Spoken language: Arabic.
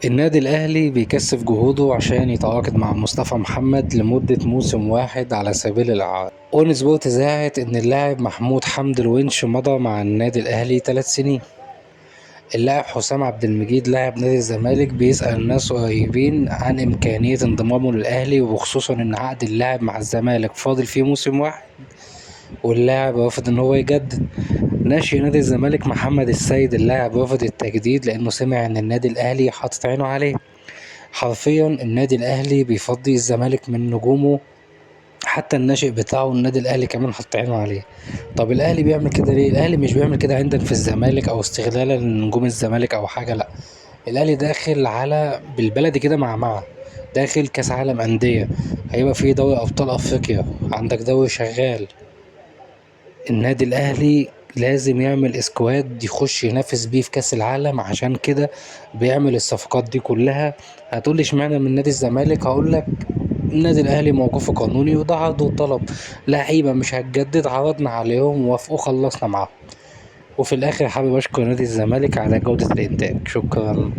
النادي الأهلي بيكثف جهوده عشان يتعاقد مع مصطفى محمد لمدة موسم واحد على سبيل الإعارة. اون سبورت ذاعت إن اللاعب محمود حمدي الونش مضى مع النادي الأهلي 3 سنين. اللاعب حسام عبد المجيد لاعب نادي الزمالك بيسأل ناس قريبين عن إمكانية انضمامه للأهلي، وخصوصا إن عقد اللاعب مع الزمالك فاضل فيه موسم واحد واللاعب رافض إن هو يجدد. ناشئ نادي الزمالك محمد السيد اللاعب رفض التجديد لأنه سمع إن النادي الأهلي حاطط عينه عليه. حرفيا النادي الأهلي بيفضي الزمالك من نجومه، حتى الناشئ بتاعه النادي الأهلي كمان حاطط عينه عليه. طب الأهلي بيعمل كده ليه؟ الأهلي مش بيعمل كده عندنا في الزمالك أو استغلالا لنجوم الزمالك أو حاجة، لأ. الأهلي داخل على بالبلدي كده مع داخل كأس عالم أندية، هيبقى فيه دوري أبطال أفريقيا، عندك دوري شغال. النادي الاهلي لازم يعمل اسكواد يخش ينافس بيه في كاس العالم، عشان كده بيعمل الصفقات دي كلها. هتقولي اشمعنى من نادي الزمالك؟ هقولك النادي الاهلي موقفه قانوني، وده عرض وطلب. لعيبه مش هتجدد، عرضنا عليهم وافقوا، خلصنا معاهم. وفي الاخر حابب اشكر نادي الزمالك على جودة الانتاج. شكرا.